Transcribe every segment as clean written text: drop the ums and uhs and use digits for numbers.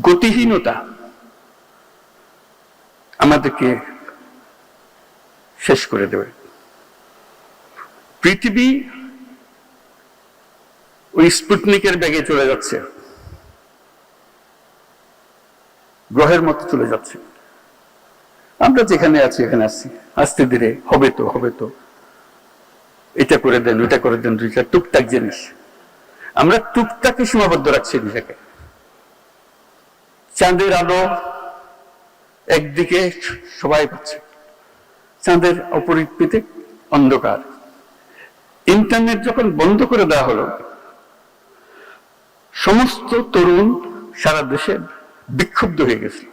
গতিহীনতা আমাদেরকে শেষ করে দেবে। পৃথিবী ওই স্পুটনিকের ব্যাগে চলে যাচ্ছে, গ্রহের মতো চলে যাচ্ছে। আমরা যেখানে আছি এখানে আসছি, আস্তে ধীরে হবে তো এটা করে দেন ওইটা করে দেন, দুইটা টুকটাক জিনিস। আমরা টুকটাকে সীমাবদ্ধ রাখছি নিজেকে। চাঁদের আলো একদিকে সবাই পাচ্ছে, চাঁদের অপরিকৃত অন্ধকার। ইন্টারনেট যখন বন্ধ করে দেওয়া হলো, সমস্ত তরুণ সারা দেশে বিক্ষুব্ধ হয়ে গেছে।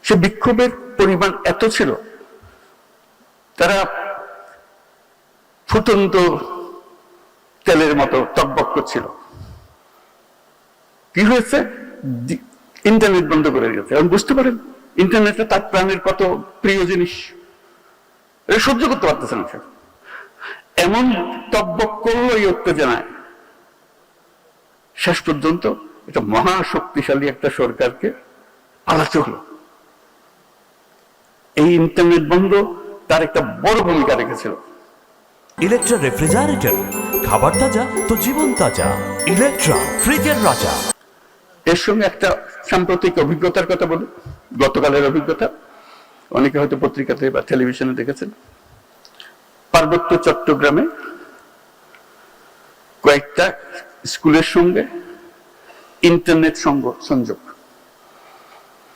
সে বিক্ষোভের পরিমাণ এত ছিল, তারা ফুটন্ত তেলের মতো টকবক করছিল। কি হয়েছে? ইন্টারনেট বন্ধ করে দিয়েছে। এখন বুঝতে পারেন ইন্টারনেটটা তার প্রাণের কত প্রিয় জিনিস। এটা সহ্য করতে পারতেছে না। এমন টকবক করলো এই উত্তেজনায়, শেষ পর্যন্ত এটা মহা শক্তিশালী একটা সরকারকে পালাতে হলো। এই ইন্টারনেট বন্ধ তার একটা বড় ভূমিকা রেখেছিল। ইলেকট্রা রেফ্রিজারেটর, খাবার তাজা তো জীবন তাজা। ইলেকট্রা, ফ্রিজের রাজা। এর সঙ্গে একটা সাম্প্রতিক অভিজ্ঞতার কথা বলি, গতকালের অভিজ্ঞতা। অনেকে হয়তো পত্রিকাতে বা টেলিভিশনে দেখেছেন। পার্বত্য চট্টগ্রামে কয়েকটা স্কুলের সঙ্গে ইন্টারনেট সংযোগ,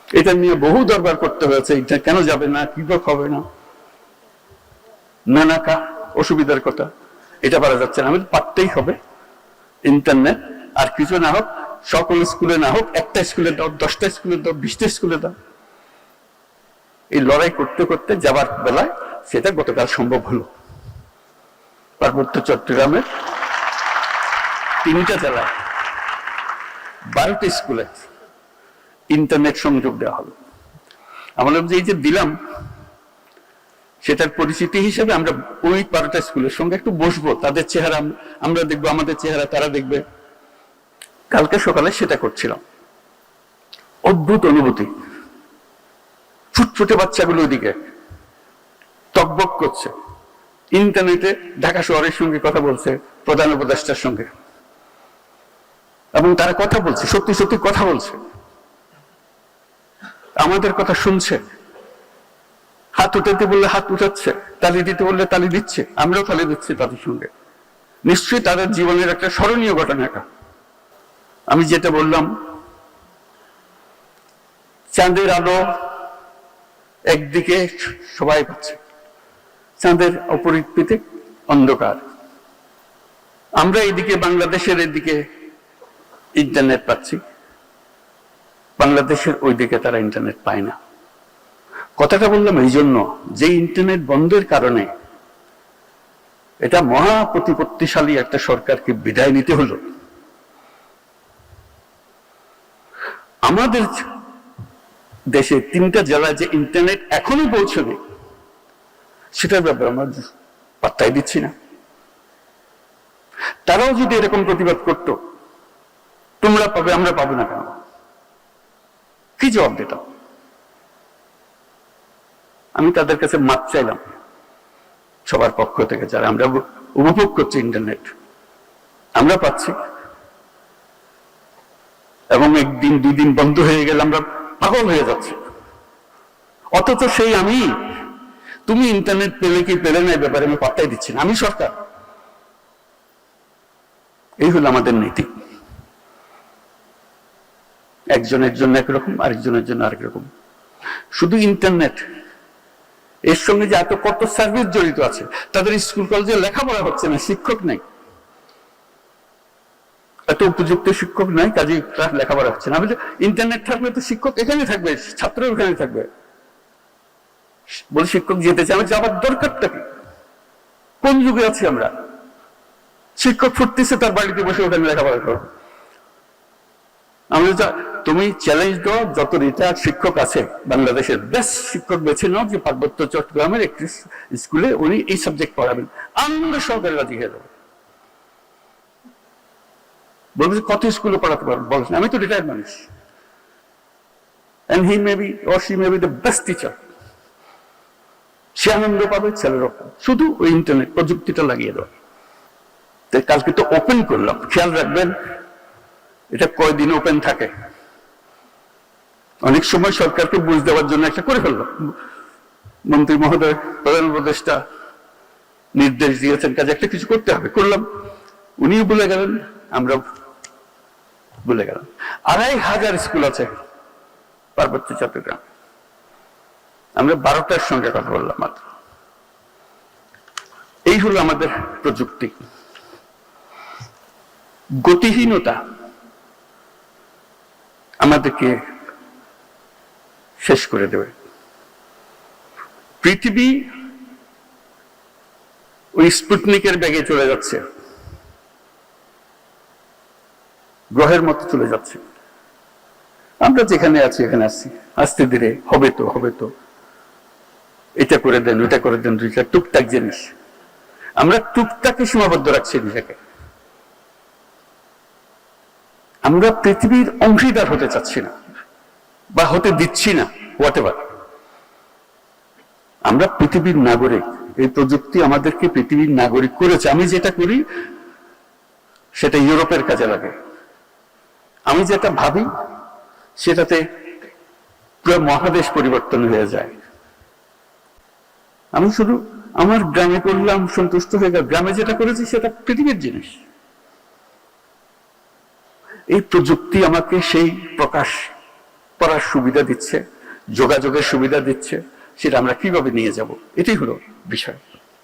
এটা নিয়ে বহু দরবার করতে হয়েছে। এটা কেন যাবে না, কিভাবে হবে না, নানা অসুবিধার কথা। এটা পারা যাচ্ছে না, আমাদের পারতেই হবে। ইন্টারনেট আর কিছু না হোক, সকল স্কুলে না হোক, একটা স্কুলে দাও, 10টা স্কুলে দাও, 20টা স্কুলে দাও। এই লড়াই করতে করতে যাবার বেলায় সেটা গতকাল সম্ভব হলো। পার্বত্য চট্টগ্রামের 3টা জেলায় 12টা স্কুলে ইন্টারনেট সংযোগ দেওয়া হলো। আমরা এই যে দিলাম, সেটার পরিচিতি হিসেবে আমরা ওই 12টা স্কুলের সঙ্গে একটু বসবো, তাদের চেহারা আমরা দেখবো, আমাদের চেহারা তারা দেখবে। কালকে সকালে সেটা করছিলাম। অদ্ভুত অনুভূতি। ফুটফুটে বাচ্চাগুলো ওইদিকে টকবক করছে, ইন্টারনেটে ঢাকা শহরের সঙ্গে কথা বলছে, প্রধান উপদেষ্টার সঙ্গে, এবং তারা কথা বলছে, সত্যি সত্যি কথা বলছে, আমাদের কথা শুনছে। হাত উঠাতে বললে হাত উঠাচ্ছে, তালি দিতে বললে তালি দিচ্ছে, আমরাও তালি দিচ্ছি তাদের সঙ্গে। নিশ্চয়ই তাদের জীবনের একটা স্মরণীয় ঘটনা এটা। আমি যেটা বললাম, চাঁদের আলো একদিকে সবাই পাচ্ছে, চাঁদের অপরিকৃত অন্ধকার। আমরা এদিকে বাংলাদেশের এদিকে ইন্টারনেট পাচ্ছি, বাংলাদেশের ওইদিকে তারা ইন্টারনেট পায় না। কথাটা বললাম এই জন্য যে ইন্টারনেট বন্ধের কারণে এটা মহা প্রতিপত্তিশালী একটা সরকারকে বিদায় নিতে হলো। আমাদের দেশে 3টা জেলায় যে ইন্টারনেট এখনো পৌঁছবে, সেটার ব্যাপারে আমরা পাত্তাই দিচ্ছি না। তারাও যদি এরকম প্রতিবাদ করত, তোমরা পাবে আমরা পাবো না কেন, কি জবাব দিতাম? আমি তাদের কাছে মাপ চাইলাম সবার পক্ষ থেকে, যারা আমরা উপভোগ করছি ইন্টারনেট, আমরা পাচ্ছি, এবং 1 দিন 2 দিন বন্ধ হয়ে গেলে আমরা পাগল হয়ে যাচ্ছি। অথচ সেই আমি, তুমি ইন্টারনেট পেলে কি পেলে না, ব্যাপারে আমি পাত্তাই দিচ্ছি না, আমি সরকার। এই হলো আমাদের নীতি। একজনের জন্য একরকম, আরেকজনের জন্য আরেক রকম। শুধু ইন্টারনেট, এর সঙ্গে যে এত কত সার্ভিস জড়িত আছে। তাদের স্কুল কলেজে লেখাপড়া হচ্ছে না, শিক্ষক নেই, এত উপযুক্ত শিক্ষক নাই, কাজে লেখাপড়া হচ্ছে না। ইন্টারনেট থাকলে তো শিক্ষক এখানে থাকবে, ছাত্র এখানে থাকবে। বলে শিক্ষক যেতে চাই, আমার যাবার দরকারটা কি? কোন যুগে আছি আমরা? শিক্ষক ফুটতেছে তার বাড়িতে বসে ওখানে লেখাপড়া করো। আমরা তুমি চ্যালেঞ্জ দাও, যত রিটায়ার্ড শিক্ষক আছে বাংলাদেশের বেস্ট শিক্ষক বেছে নাও, যে পার্বত্য চট্টগ্রামের একটি স্কুলে উনি এই সাবজেক্ট পড়াবেন, আনন্দ সহকারে রাজি হয়ে যাবে। বলবে কত স্কুলে পড়াতে পারবো? বলেন আমি তো রিটায়ার্ড মানুষ, and he may be or she may be the best teacher. সে আনন্দ পাবে, ছেলেরও পাবে, শুধু ওই ইন্টারনেট প্রযুক্তিটা লাগিয়ে দেওয়া। তাই কালকে তো ওপেন করলাম, খেয়াল রাখবেন এটা কয়দিন ওপেন থাকে। অনেক সময় সরকারকে বুঝ দেওয়ার জন্য একটা করে ফেললাম, মন্ত্রী মহোদয়, প্রধান উপদেষ্টা নির্দেশ দিয়েছেন কাজে একটা কিছু করতে হবে, করলাম, উনিও বলে গেলেন, আমরা বলে গেলাম। ২৫০০ স্কুল আছে পার্বত্য চট্টগ্রাম, আমরা ১২টার সঙ্গে কথা বললাম মাত্র। এই হলো আমাদের প্রযুক্তি। গতিহীনতা আমাদেরকে শেষ করে দেবে। পৃথিবী ওই স্পুটনিকের ব্যাগে চলে যাচ্ছে, গ্রহের মতো চলে যাচ্ছে। আমরা যেখানে আছি এখানে আসছি, আস্তে ধীরে হবে তো হবে তো, এটা করে দেন ওইটা করে দেন, দুইটা টুকটাক জিনিস। আমরা টুকটাকে সীমাবদ্ধ রাখছি নিজেকে। আমরা পৃথিবীর অংশীদার হতে চাচ্ছি না বা হতে দিচ্ছি না, হোয়াটএভার। আমরা পৃথিবীর নাগরিক। এই প্রযুক্তি আমাদেরকে পৃথিবীর নাগরিক করেছে। আমি যেটা করি সেটা ইউরোপের কাজে লাগে, আমি যেটা ভাবি সেটাতে পুরো মহাদেশ পরিবর্তন হয়ে যায়। আমি শুধু আমার গ্রামে করলাম, সন্তুষ্ট হয়ে গেল, গ্রামে যেটা করেছি সেটা পৃথিবীর জিনিস। এই প্রযুক্তি আমাকে সেই প্রকাশ করার সুবিধা দিচ্ছে, যোগাযোগের সুবিধা দিচ্ছে, সেটা আমরা কিভাবে নিয়ে যাব, এটাই হলো বিষয়।